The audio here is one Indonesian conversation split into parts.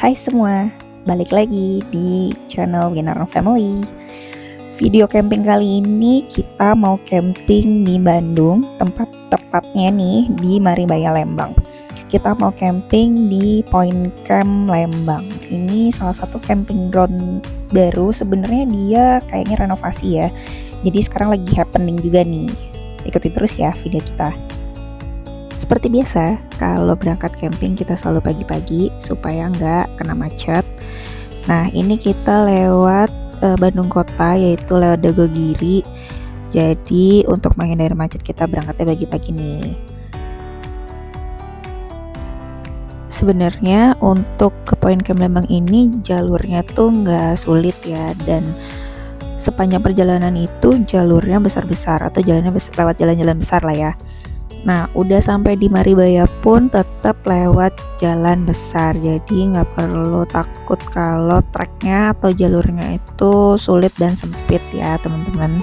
Hai semua, balik lagi di channel Winarno Family. Video camping kali ini kita mau camping di Bandung, tempat tepatnya nih di Maribaya Lembang. Kita mau camping di Point Camp Lembang. Ini salah satu camping ground baru, sebenarnya dia kayaknya renovasi ya. Jadi sekarang lagi happening juga nih. Ikuti terus ya video kita. Seperti biasa, kalau berangkat camping kita selalu pagi-pagi supaya nggak kena macet. Nah, ini kita lewat Bandung Kota, yaitu lewat Dagogiri. Jadi untuk menghindari macet kita berangkatnya pagi-pagi nih. Sebenarnya untuk ke Point Camp Lembang ini jalurnya tuh nggak sulit ya, dan sepanjang perjalanan itu jalurnya besar-besar atau jalannya lewat jalan-jalan besar lah ya. Nah, udah sampai di Maribaya pun tetap lewat jalan besar, jadi nggak perlu takut kalau treknya atau jalurnya itu sulit dan sempit ya teman-teman.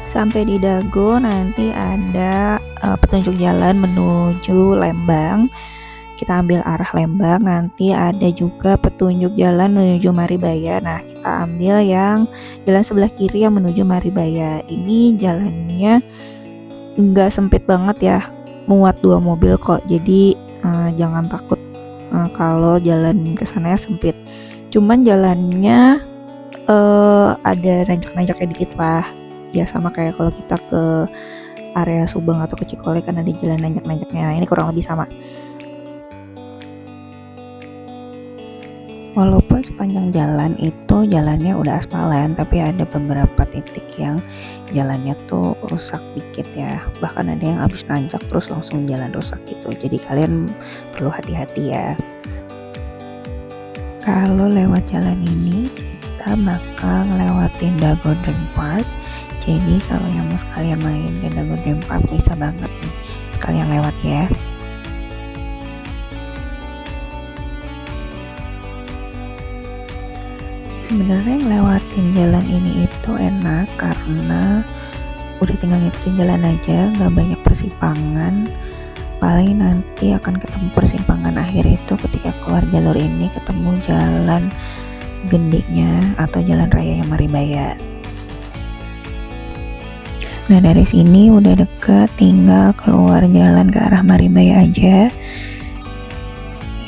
Sampai di Dago nanti ada petunjuk jalan menuju Lembang. Kita ambil arah Lembang, nanti ada juga petunjuk jalan menuju Maribaya. Nah, kita ambil yang jalan sebelah kiri yang menuju Maribaya. Ini jalannya nggak sempit banget ya, muat 2 mobil kok. Jadi jangan takut kalau jalan kesananya sempit. Cuman jalannya ada nanjak-nanjaknya dikit lah. Ya sama kayak kalau kita ke area Subang atau ke Cikole kan ada jalan nanjak-nanjaknya. Nah, ini kurang lebih sama. Walaupun sepanjang jalan itu jalannya udah aspalan, tapi ada beberapa titik yang jalannya tuh rusak dikit ya. Bahkan ada yang habis nanjak terus langsung jalan rusak gitu. Jadi kalian perlu hati-hati ya. Kalau lewat jalan ini kita bakal ngelewatin Dago Dream Park. Jadi kalau yang mau sekalian main ke Dago Dream Park bisa banget nih sekalian lewat ya. Sebenarnya ngelewatin jalan ini itu enak karena udah tinggal ngikutin jalan aja, nggak banyak persimpangan. Paling nanti akan ketemu persimpangan akhir itu ketika keluar jalur ini, ketemu jalan gendenya atau jalan raya yang Maribaya. Nah, dari sini udah deket, tinggal keluar jalan ke arah Maribaya aja.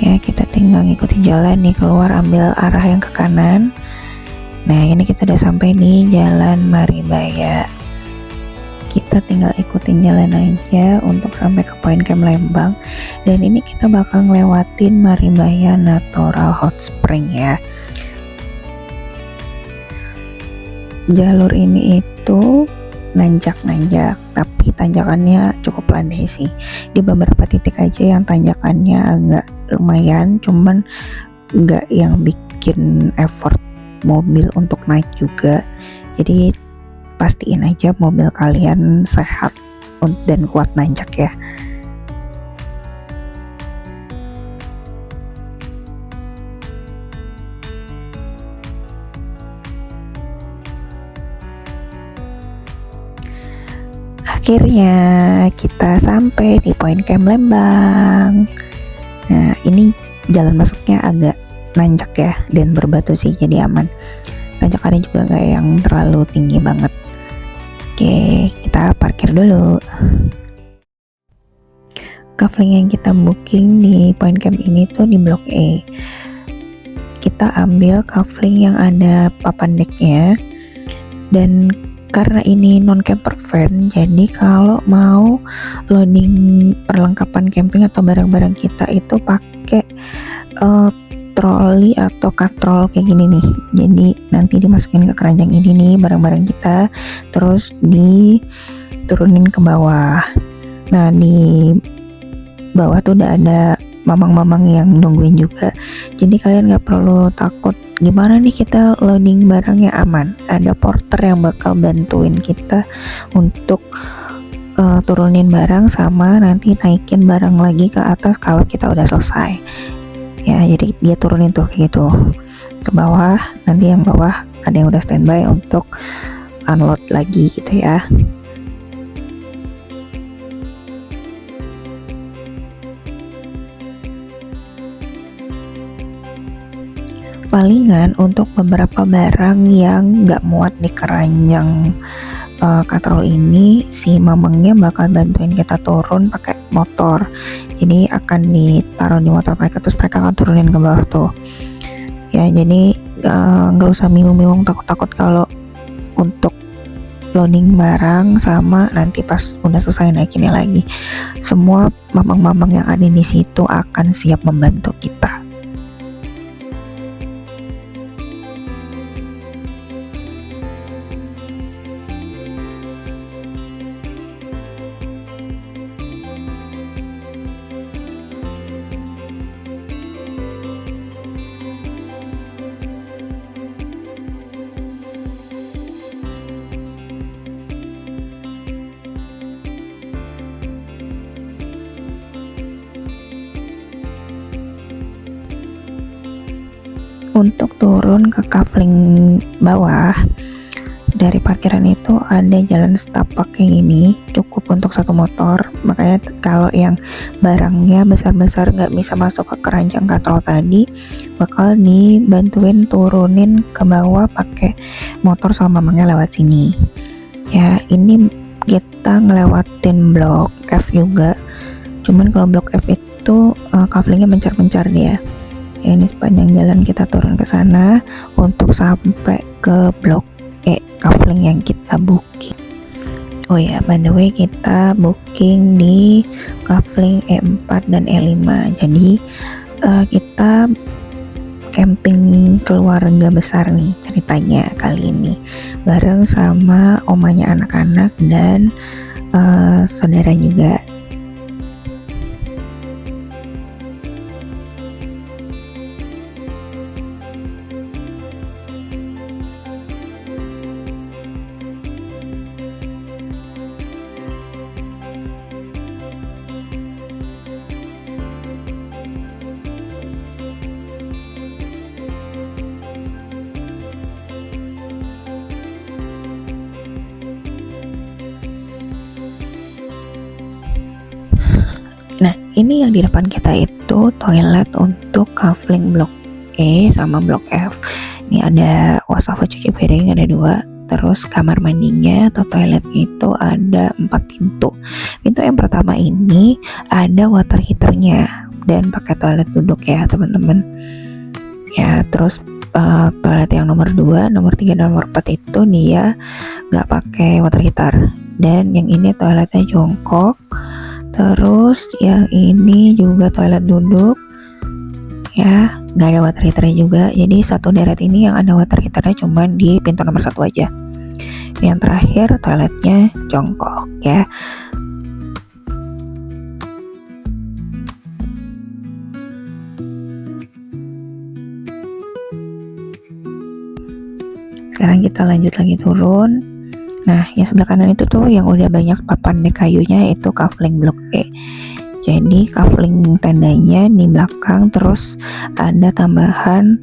Ya, kita tinggal ngikutin jalan nih, keluar ambil arah yang ke kanan. Nah, ini kita udah sampai di jalan Maribaya. Kita tinggal ikutin jalan aja untuk sampai ke Point Camp Lembang. Dan ini kita bakal ngelewatin Maribaya Natural Hot Spring ya. Jalur ini itu nanjak-nanjak, tapi tanjakannya cukup landai sih. Di beberapa titik aja yang tanjakannya agak lumayan, cuman nggak yang bikin effort mobil untuk naik juga. Jadi pastiin aja mobil kalian sehat dan kuat nanjak ya. Akhirnya kita sampai di Point Camp Lembang. Nah, ini jalan masuknya agak nanjak ya dan berbatu sih, jadi aman. Tanjakannya juga gak yang terlalu tinggi banget. Oke, kita parkir dulu. Kafling yang kita booking di Point Camp ini tuh di Blok E. Kita ambil kafling yang ada papan decknya, dan karena ini non-camper van, jadi kalau mau loading perlengkapan camping atau barang-barang kita itu pakai troli atau katrol kayak gini nih. Jadi nanti dimasukin ke keranjang ini nih barang-barang kita, terus diturunin ke bawah. Nah, di bawah tuh udah ada mamang-mamang yang nungguin juga, jadi kalian gak perlu takut gimana nih kita loading barangnya, aman. Ada porter yang bakal bantuin kita untuk turunin barang sama nanti naikin barang lagi ke atas kalau kita udah selesai ya. Jadi dia turunin tuh kayak gitu ke bawah, nanti yang bawah ada yang udah standby untuk unload lagi gitu ya. Palingan untuk beberapa barang yang nggak muat di keranjang katrol ini, si mamangnya bakal bantuin kita turun pakai motor. Jadi akan ditaruh di motor mereka, terus mereka akan turunin ke bawah tuh ya. Jadi nggak usah bingung-bingung, takut-takut kalau untuk loading barang sama nanti pas udah selesai naikinnya lagi. Semua mamang-mamang yang ada di situ akan siap membantu kita. Untuk turun ke kafling bawah dari parkiran itu ada jalan setapak kayak gini, cukup untuk satu motor. Makanya kalau yang barangnya besar-besar nggak bisa masuk ke keranjang katrol tadi, bakal dibantuin turunin ke bawah pakai motor sama mamangnya lewat sini ya. Ini kita ngelewatin blok F juga, cuman kalau blok F itu kaflingnya mencar-mencar dia ya. Ini sepanjang jalan kita turun ke sana untuk sampai ke blok E, kafling yang kita booking. Oh ya, by the way, kita booking di kafling E4 dan E5. Jadi kita camping keluarga besar nih ceritanya kali ini, bareng sama omanya anak-anak dan saudara juga. Nah, ini yang di depan kita itu toilet untuk kafling blok E sama blok F. Ini ada wastafel cuci piring, ada 2. Terus kamar mandinya atau toiletnya itu ada 4 pintu. Pintu yang pertama ini ada water heaternya dan pakai toilet duduk ya teman-teman. Ya, terus toilet yang nomor 2, nomor 3, dan nomor 4 itu dia nggak pakai water heater. Dan yang ini toiletnya jongkok. Terus yang ini juga toilet duduk ya, nggak ada water heaternya juga. Jadi satu deret ini yang ada water heaternya cuma di pintu nomor 1 aja. Yang terakhir toiletnya jongkok ya. Sekarang kita lanjut lagi turun. Nah, yang sebelah kanan itu tuh yang udah banyak papan dek kayunya, itu kafling blok E. Jadi kafling tendanya di belakang, terus ada tambahan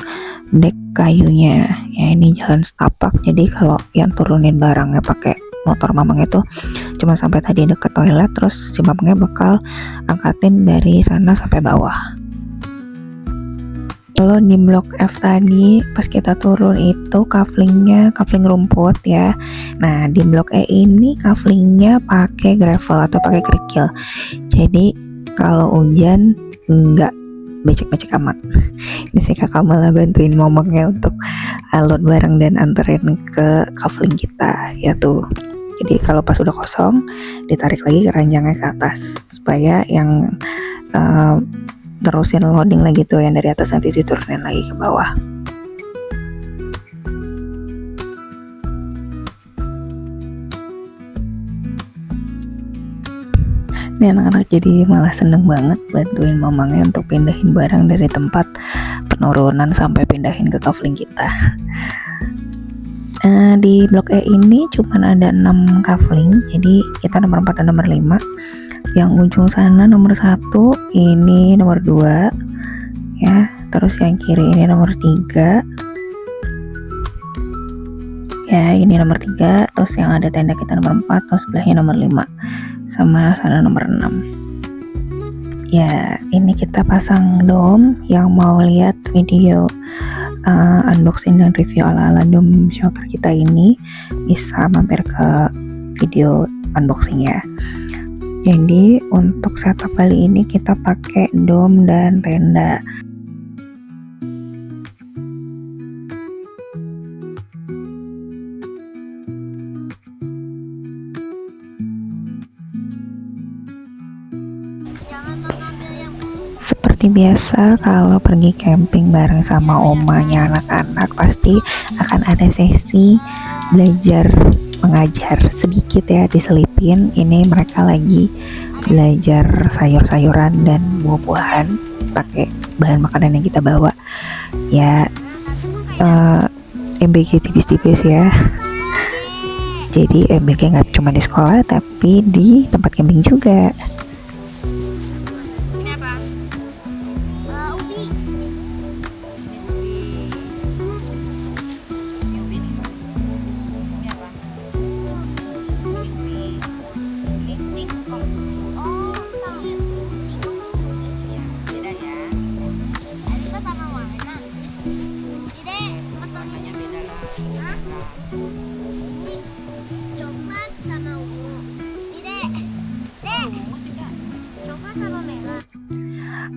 dek kayunya. Ya, ini jalan setapak. Jadi kalau yang turunin barangnya pakai motor mamang itu cuma sampai tadi deket toilet, terus si mamangnya bakal angkatin dari sana sampai bawah. Kalau di blok F tadi pas kita turun itu kaflingnya kafling rumput ya. Nah, di blok E ini kaflingnya pakai gravel atau pakai kerikil. Jadi kalau hujan nggak becek-becek amat. Ini si kakak malah bantuin momongnya untuk load barang dan anterin ke kafling kita ya tuh. Jadi kalau pas udah kosong ditarik lagi keranjangnya ke atas supaya yang terusin loading lagi tuh yang dari atas nanti diturunin lagi ke bawah. Ini anak-anak jadi malah seneng banget bantuin mamangnya untuk pindahin barang dari tempat penurunan sampai pindahin ke kafling kita. di blok E ini cuman ada 6 kafling, jadi kita nomor 4 dan nomor 5. Yang ujung sana nomor 1, ini nomor 2 ya, terus yang kiri ini nomor 3 ya, ini nomor 3, terus yang ada tenda kita nomor 4, terus sebelahnya nomor 5, sama sana nomor 6 ya. Ini kita pasang dom. Yang mau lihat video unboxing dan review ala-ala dom shelter kita ini bisa mampir ke video unboxing ya. Jadi untuk setup kali ini kita pakai dom dan tenda. Seperti biasa kalau pergi camping bareng sama omanya anak-anak pasti akan ada sesi belajar mengajar sedikit ya, diselipin. Ini mereka lagi belajar sayur-sayuran dan buah-buahan pakai bahan makanan yang kita bawa ya, MBG tipis-tipis ya. Jadi MBG nggak cuma di sekolah tapi di tempat camping juga.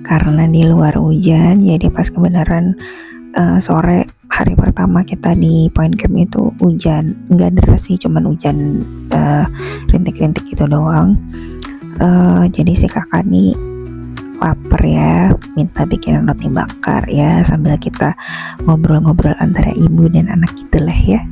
Karena di luar hujan, jadi pas kebenaran sore hari pertama kita di point camp itu hujan, nggak deras sih, cuman hujan rintik-rintik gitu doang. Jadi si kakak nih lapar ya, minta bikin roti bakar ya, sambil kita ngobrol-ngobrol antara ibu dan anak gitu lah ya.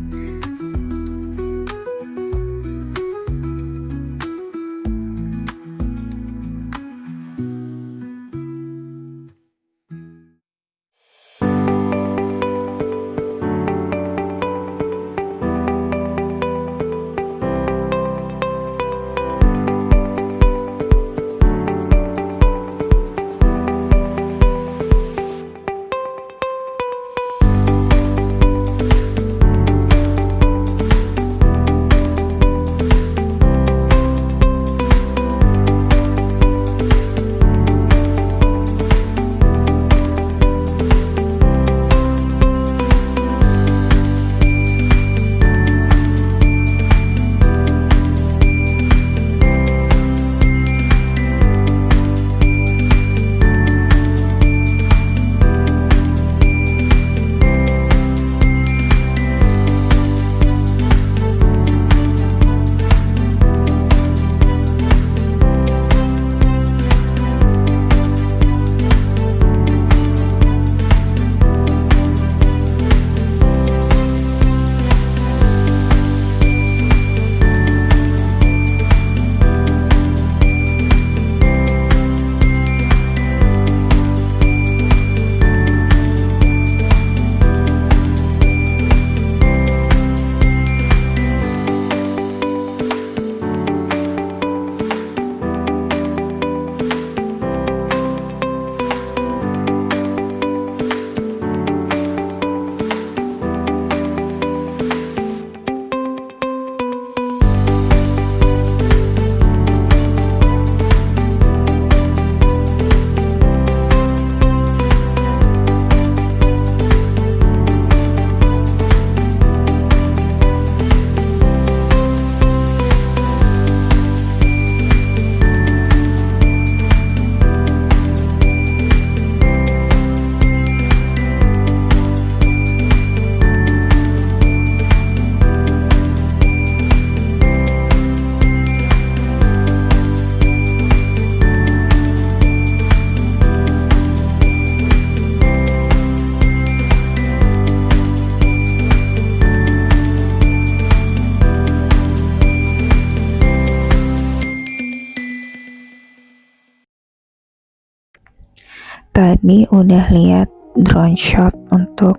Tadi udah lihat drone shot untuk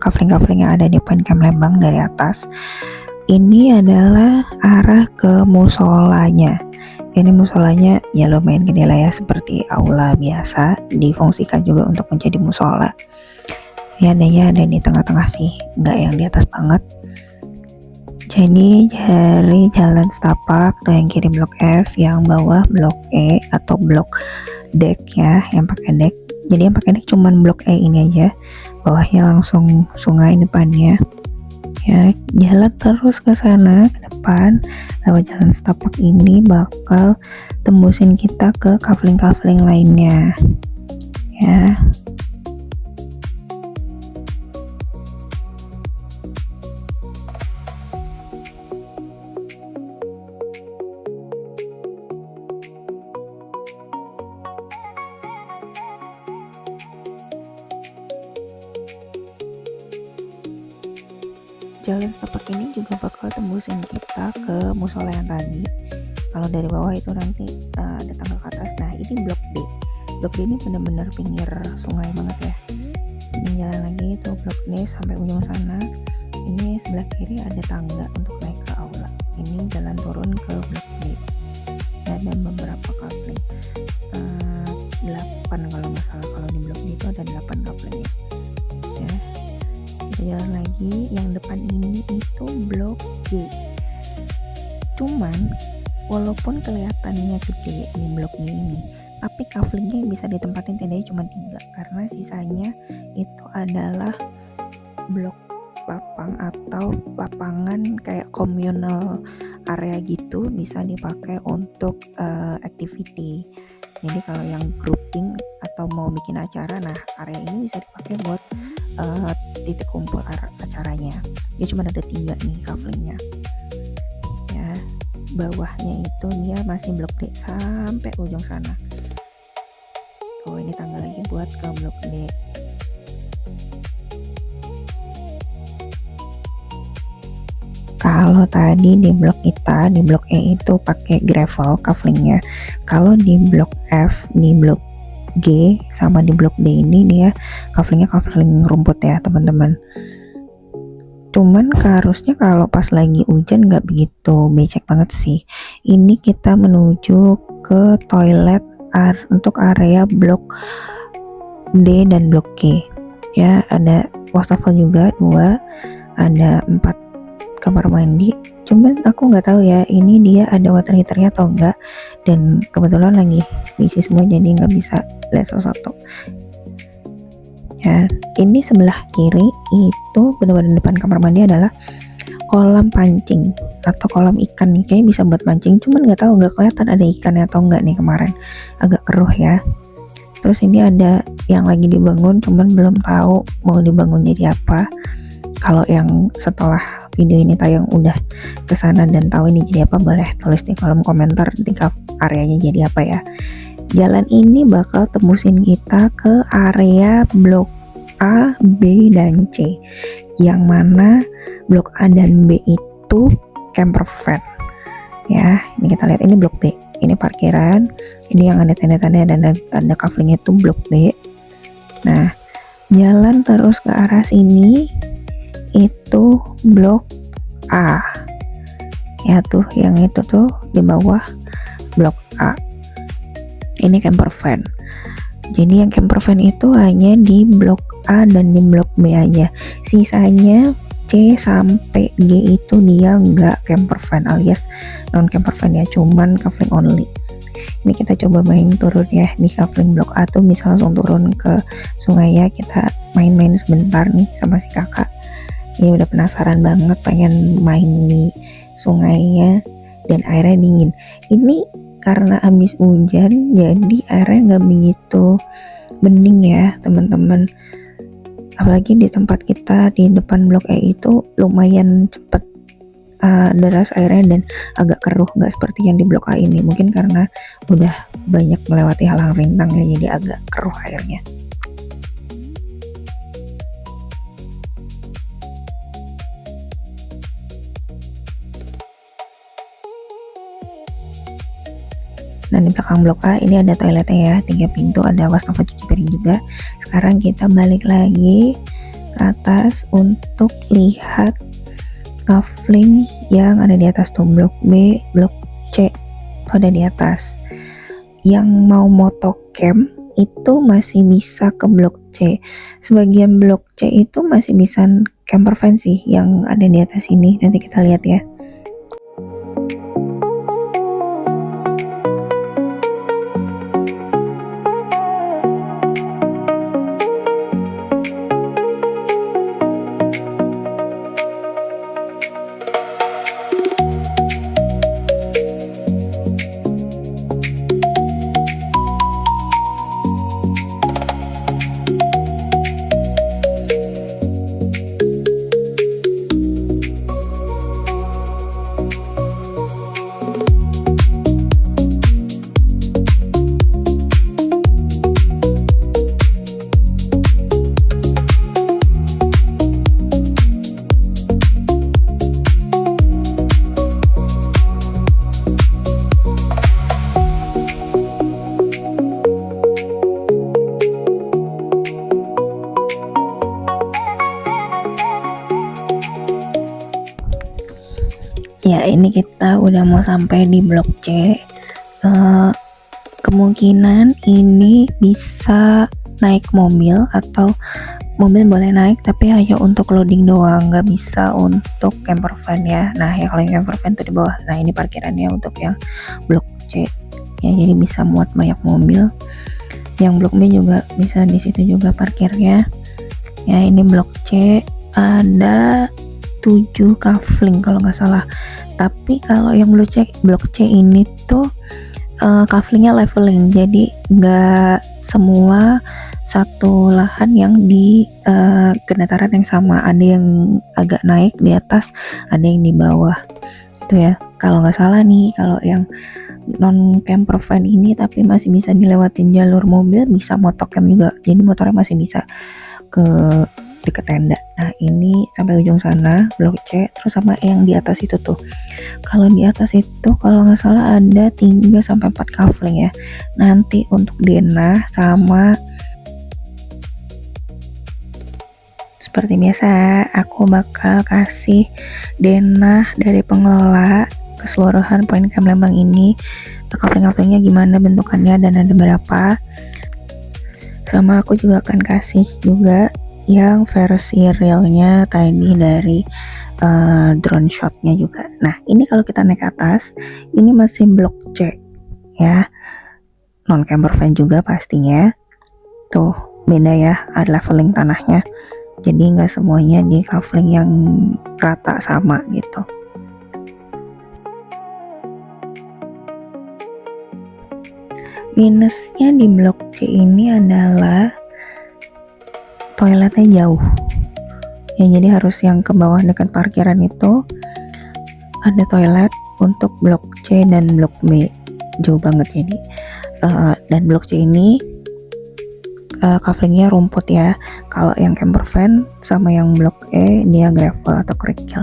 kafling-kafling yang ada di Poin Camp Lembang dari atas. Ini adalah arah ke musolanya. Ini musolanya ya lumayan gede lah ya, seperti aula biasa, difungsikan juga untuk menjadi musola. Ya ada di tengah-tengah sih, nggak yang di atas banget. Jadi dari jalan setapak tuh yang kiri blok F, yang bawah blok E atau blok deck ya, yang pakai deck. Jadi yang pakai deck cuman blok E ini aja, bawahnya langsung sungai depannya. Ya, jalan terus ke sana ke depan lewat jalan setapak ini bakal tembusin kita ke kafling-kafling lainnya. Ya. Jalan setapak ini juga bakal tembusin kita ke musola yang tadi. Kalau dari bawah itu nanti ada tangga ke atas. Nah ini blok D. Blok D ini benar-benar pinggir sungai banget ya. Ini jalan lagi itu blok D sampai ujung sana. Ini sebelah kiri ada tangga untuk naik ke aula. Ini jalan turun ke blok D. Ada beberapa kafling. 8 kalau nggak salah. Kalau di blok D itu ada 8 kafling ya. Jalan lagi, yang depan ini itu blok G. Cuman walaupun kelihatannya gede ini blok G ini, tapi kaflingnya bisa ditempatin tendanya cuma 3 karena sisanya itu adalah blok lapang atau lapangan kayak communal area gitu, bisa dipakai untuk activity. Jadi kalau yang grouping atau mau bikin acara, nah area ini bisa dipakai buat titik kumpul acaranya. Dia cuma ada 3 nih kaflingnya ya. Bawahnya itu dia masih blok D sampai ujung sana. Oh ini tangga lagi buat ke blok D. Kalau tadi di blok kita, di blok E itu pakai gravel kaflingnya. Kalau di blok F, di blok G sama di blok D ini dia kaflingnya kafling rumput ya teman-teman. Cuman harusnya kalau pas lagi hujan nggak begitu becek banget sih. Ini kita menuju ke toilet untuk area blok D dan blok G ya. Ada wastafel juga 2, ada 4 kamar mandi. Cuman aku nggak tahu ya ini dia ada water heaternya atau enggak, dan kebetulan lagi diisi semua jadi nggak bisa lihat satu-satu ya. Ini sebelah kiri itu benar-benar depan kamar mandi adalah kolam pancing atau kolam ikan nih, kayaknya bisa buat mancing, cuman nggak tahu, nggak kelihatan ada ikannya atau enggak nih, kemarin agak keruh ya. Terus ini ada yang lagi dibangun, cuman belum tahu mau dibangun jadi apa. Kalau yang setelah video ini tayang udah kesana dan tahu ini jadi apa, boleh tulis di kolom komentar tingkat areanya jadi apa ya. Jalan ini bakal tembusin kita ke area blok A, B, dan C. Yang mana blok A dan B itu camper van. Ya, ini kita lihat ini blok B. Ini parkiran. Ini yang ada tanda-tanda dan ada kaflingnya itu blok B. Nah, jalan terus ke arah sini itu blok A ya, tuh yang itu tuh di bawah blok A. Ini camper van. Jadi yang camper van itu hanya di blok A dan di blok B aja. Sisanya C sampai G itu dia nggak camper van alias non camper van ya, cuman kafling only. Ini kita coba main turun ya di kafling blok A tuh, bisa langsung turun ke sungai ya. Kita main-main sebentar nih sama si kakak. Ini udah penasaran banget pengen main di sungainya dan airnya dingin. Ini karena habis hujan jadi airnya nggak begitu bening ya teman-teman. Apalagi di tempat kita di depan blok E itu lumayan cepet deras airnya dan agak keruh, nggak seperti yang di blok A ini. Mungkin karena udah banyak melewati halang rintang ya, jadi agak keruh airnya. Dan di belakang blok A ini ada toiletnya ya, 3 pintu, ada wastafel cuci piring juga. Sekarang kita balik lagi ke ke atas untuk lihat kafling yang ada di atas tuh, blok B, blok C itu ada di atas. Yang mau motocam itu masih bisa ke blok C. Sebagian blok C itu masih bisa camper van sih yang ada di atas ini. Nanti kita lihat ya. Ya, ini kita udah mau sampai di blok C. Kemungkinan ini bisa naik mobil atau mobil boleh naik tapi hanya untuk loading doang, nggak bisa untuk camper van ya. Nah ya kalau yang camper van tuh di bawah. Nah ini parkirannya untuk yang blok C ya, jadi bisa muat banyak mobil. Yang blok B juga bisa, di situ juga parkirnya ya. Ini blok C ada 7 kafling kalau nggak salah, tapi kalau yang blok C ini tuh kaflingnya leveling, jadi nggak semua satu lahan yang di kedataran yang sama, ada yang agak naik di atas, ada yang di bawah itu ya. Kalau nggak salah nih, kalau yang non camper van ini tapi masih bisa dilewatin jalur mobil, bisa motocam juga, jadi motornya masih bisa ke deket tenda. Nah ini sampai ujung sana blok C, terus sama yang di atas itu tuh. Kalau di atas itu kalau nggak salah ada 3-4 kafling ya. Nanti untuk denah sama seperti biasa aku bakal kasih denah dari pengelola keseluruhan poin camp Lembang ini, kafling-kaflingnya gimana bentukannya dan ada berapa. Sama aku juga akan kasih juga yang versi realnya tadi dari drone shotnya juga. Nah ini kalau kita naik ke atas, ini masih blok C ya, non camper van juga pastinya. Tuh beda ya, ada leveling tanahnya, jadi nggak semuanya di kafling yang rata sama gitu. Minusnya di blok C ini adalah toiletnya jauh ya, jadi harus yang ke bawah dekat parkiran itu ada toilet. Untuk blok C dan blok B jauh banget, jadi dan blok C ini kaflingnya rumput ya. Kalau yang camper van sama yang blok E dia gravel atau kerikil.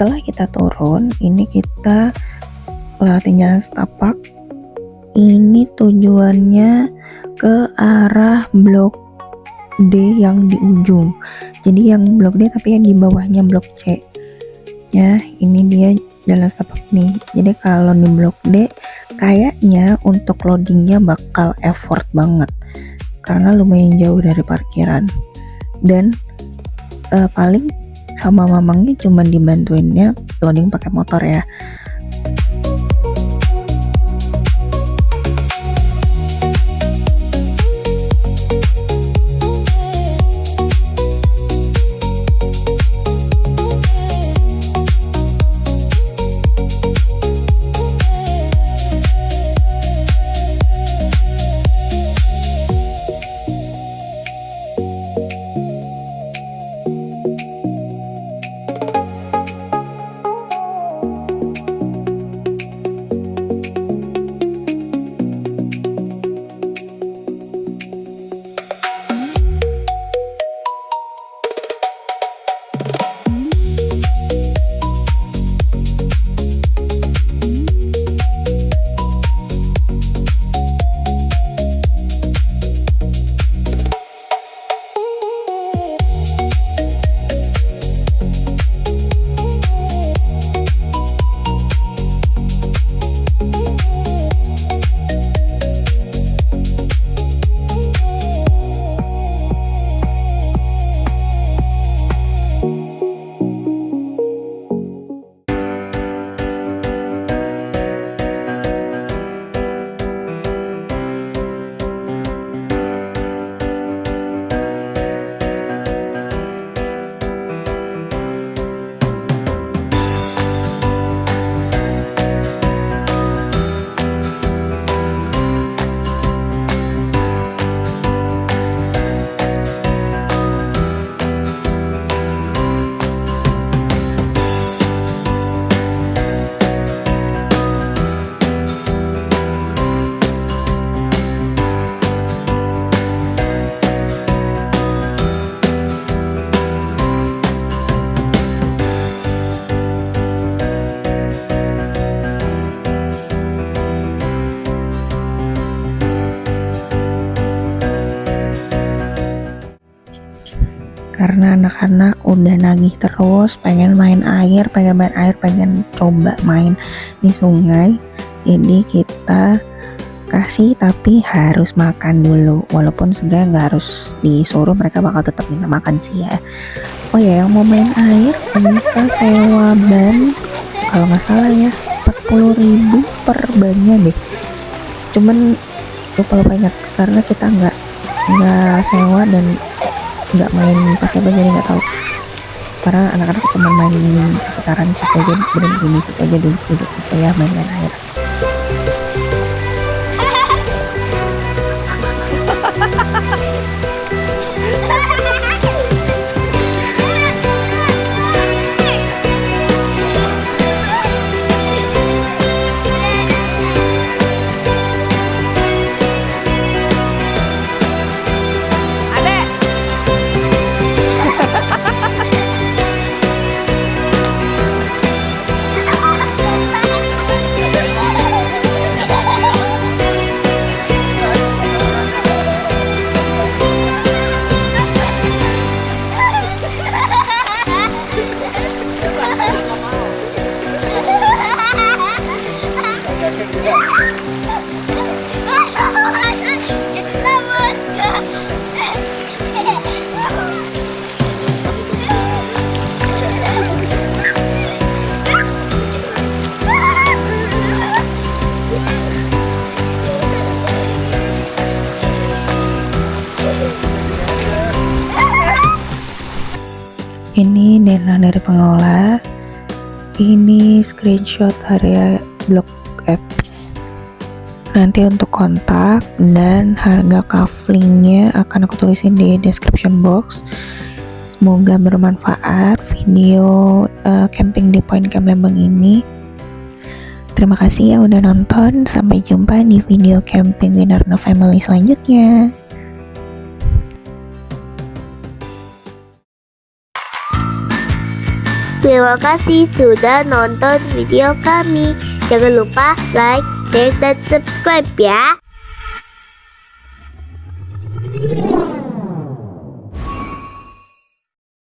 Setelah kita turun, ini kita lewatin jalan setapak. Ini tujuannya ke arah blok D yang di ujung. Jadi yang blok D tapi yang di bawahnya blok C. Ya, ini dia jalan setapak nih. Jadi kalau di blok D kayaknya untuk loadingnya bakal effort banget karena lumayan jauh dari parkiran. Dan paling sama mamangnya cuma dibantuinnya loading pakai motor ya. karena anak-anak udah nagih terus pengen main air, pengen coba main di sungai. Jadi kita kasih tapi harus makan dulu, walaupun sebenarnya nggak harus disuruh, mereka bakal tetap minta makan sih ya. Oh ya, yang mau main air bisa sewa ban, kalau nggak salah ya 40.000 per bannya deh. Cuman lupa ingat karena kita nggak sewa dan nggak main pakai ban, jadi nggak tahu. Karena anak-anak cuma main sekitaran situ aja, berhenti di situ aja, duduk gitu ya, main air. Ini dana dari pengelola. Ini screenshot area Blok F. Nanti untuk kontak dan harga kaflingnya akan aku tulisin di description box. Semoga bermanfaat video camping di Point Camp Lembang ini. Terima kasih ya udah nonton. Sampai jumpa di video camping Winarno Family selanjutnya. Terima kasih sudah nonton video kami. Jangan lupa like, share, dan subscribe ya.